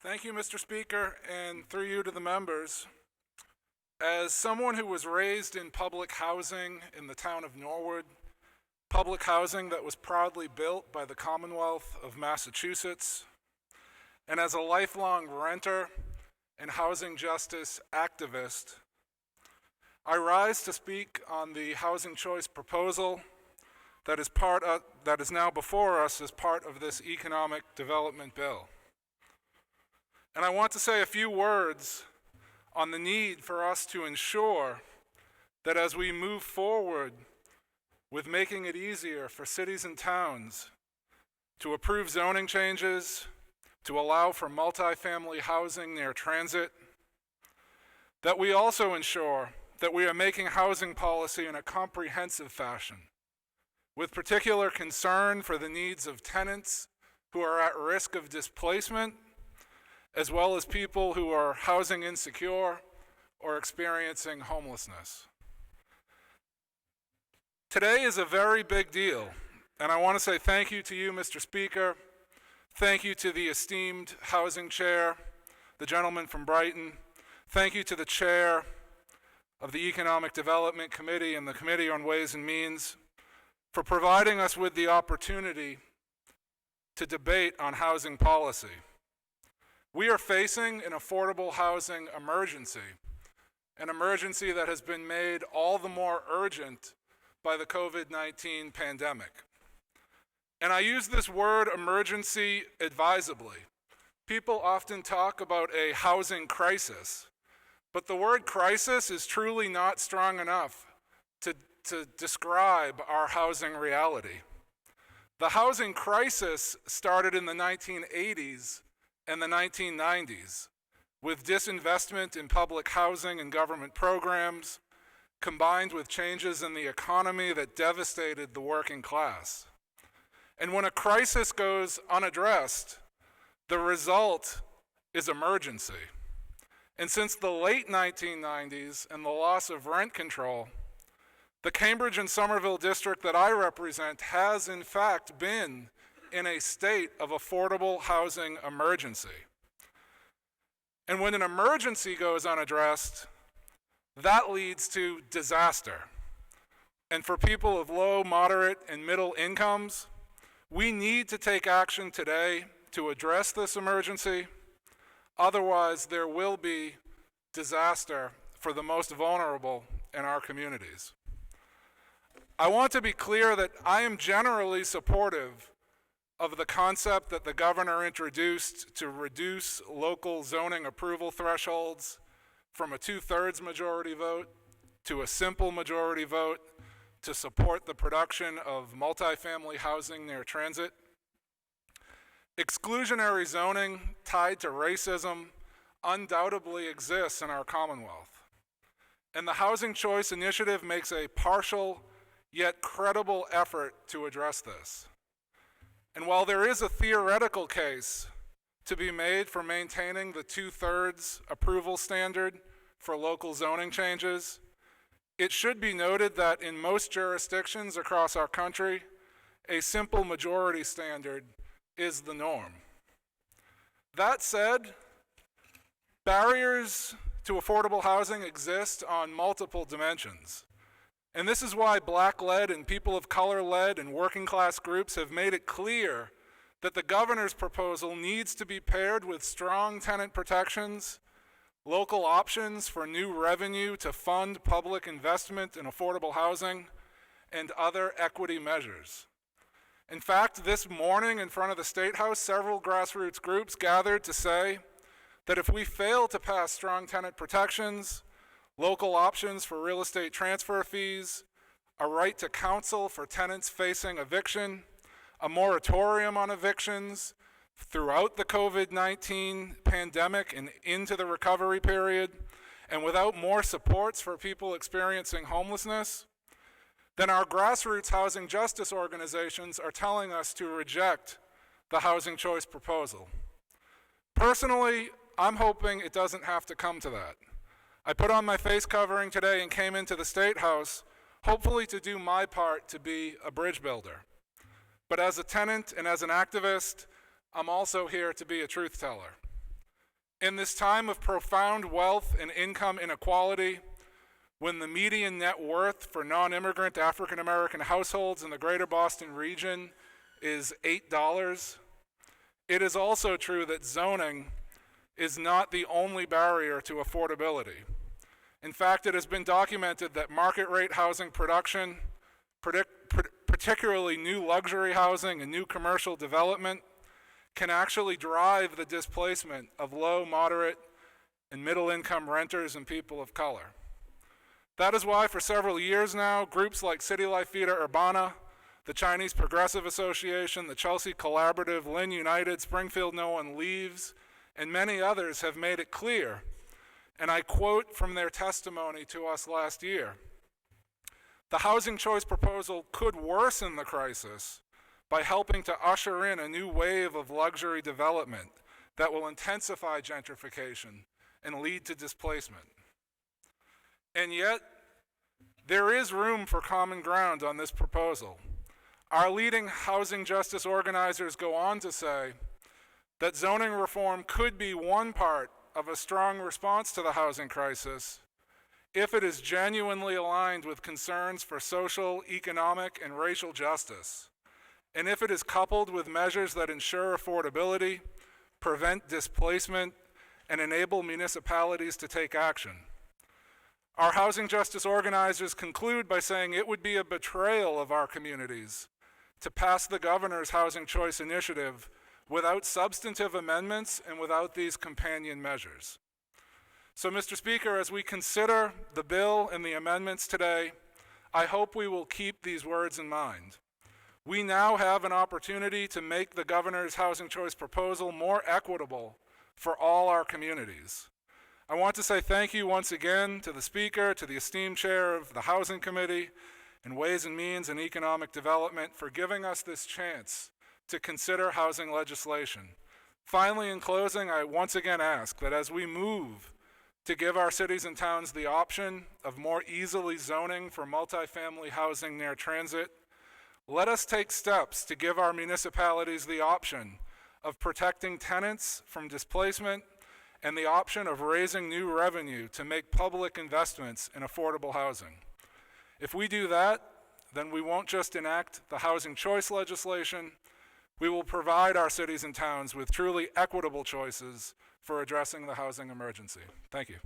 Thank you, Mr. Speaker, and through you to the members. As someone who was raised in public housing in the town of Norwood, public housing that was proudly built by the Commonwealth of Massachusetts, and as a lifelong renter and housing justice activist, I rise to speak on the housing choice proposal that is now before us as part of this economic development bill. And I want to say a few words on the need for us to ensure that as we move forward with making it easier for cities and towns to approve zoning changes, to allow for multifamily housing near transit, that we also ensure that we are making housing policy in a comprehensive fashion, with particular concern for the needs of tenants who are at risk of displacement, as well as people who are housing insecure or experiencing homelessness. Today is a very big deal, and I want to say thank you to you, Mr. Speaker. Thank you to the esteemed housing chair, the gentleman from Brighton. Thank you to the chair of the Economic Development Committee and the Committee on Ways and Means for providing us with the opportunity to debate on housing policy. We are facing an affordable housing emergency, an emergency that has been made all the more urgent by the COVID-19 pandemic. And I use this word emergency advisedly. People often talk about a housing crisis, but the word crisis is truly not strong enough to describe our housing reality. The housing crisis started in the 1980s and the 1990s, with disinvestment in public housing and government programs, combined with changes in the economy that devastated the working class. And when a crisis goes unaddressed, the result is emergency. And since the late 1990s and the loss of rent control, the Cambridge and Somerville district that I represent has in fact been in a state of affordable housing emergency. And when an emergency goes unaddressed, that leads to disaster. And for people of low, moderate, and middle incomes, we need to take action today to address this emergency. Otherwise, there will be disaster for the most vulnerable in our communities. I want to be clear that I am generally supportive of the concept that the governor introduced to reduce local zoning approval thresholds from a 2/3 majority vote to a simple majority vote to support the production of multifamily housing near transit. Exclusionary zoning tied to racism undoubtedly exists in our Commonwealth. And the Housing Choice Initiative makes a partial yet credible effort to address this. And while there is a theoretical case to be made for maintaining the 2/3 approval standard for local zoning changes, it should be noted that in most jurisdictions across our country, a simple majority standard is the norm. That said, barriers to affordable housing exist on multiple dimensions. And this is why Black-led and people of color-led and working class groups have made it clear that the governor's proposal needs to be paired with strong tenant protections, local options for new revenue to fund public investment in affordable housing, and other equity measures. In fact, this morning in front of the State House, several grassroots groups gathered to say that if we fail to pass strong tenant protections, local options for real estate transfer fees, a right to counsel for tenants facing eviction, a moratorium on evictions throughout the COVID-19 pandemic and into the recovery period, and without more supports for people experiencing homelessness, then our grassroots housing justice organizations are telling us to reject the housing choice proposal. Personally, I'm hoping it doesn't have to come to that. I put on my face covering today and came into the State House, hopefully to do my part to be a bridge builder. But as a tenant and as an activist, I'm also here to be a truth teller. In this time of profound wealth and income inequality, when the median net worth for non-immigrant African American households in the greater Boston region is $8, it is also true that zoning is not the only barrier to affordability. In fact, it has been documented that market rate housing production, particularly new luxury housing and new commercial development, can actually drive the displacement of low, moderate, and middle income renters and people of color. That is why for several years now, groups like City Life Vida Urbana, the Chinese Progressive Association, the Chelsea Collaborative, Lynn United, Springfield No One Leaves, and many others have made it clear, and I quote from their testimony to us last year, the housing choice proposal could worsen the crisis by helping to usher in a new wave of luxury development that will intensify gentrification and lead to displacement. And yet, there is room for common ground on this proposal. Our leading housing justice organizers go on to say that zoning reform could be one part of a strong response to the housing crisis if it is genuinely aligned with concerns for social, economic, and racial justice, and if it is coupled with measures that ensure affordability, prevent displacement, and enable municipalities to take action. Our housing justice organizers conclude by saying it would be a betrayal of our communities to pass the governor's housing choice initiative without substantive amendments and without these companion measures. So, Mr. Speaker, as we consider the bill and the amendments today, I hope we will keep these words in mind. We now have an opportunity to make the governor's housing choice proposal more equitable for all our communities. I want to say thank you once again to the Speaker, to the esteemed chair of the Housing Committee and Ways and Means and Economic Development for giving us this chance to consider housing legislation. Finally, in closing, I once again ask that as we move to give our cities and towns the option of more easily zoning for multifamily housing near transit, let us take steps to give our municipalities the option of protecting tenants from displacement and the option of raising new revenue to make public investments in affordable housing. If we do that, then we won't just enact the housing choice legislation, we will provide our cities and towns with truly equitable choices for addressing the housing emergency. Thank you.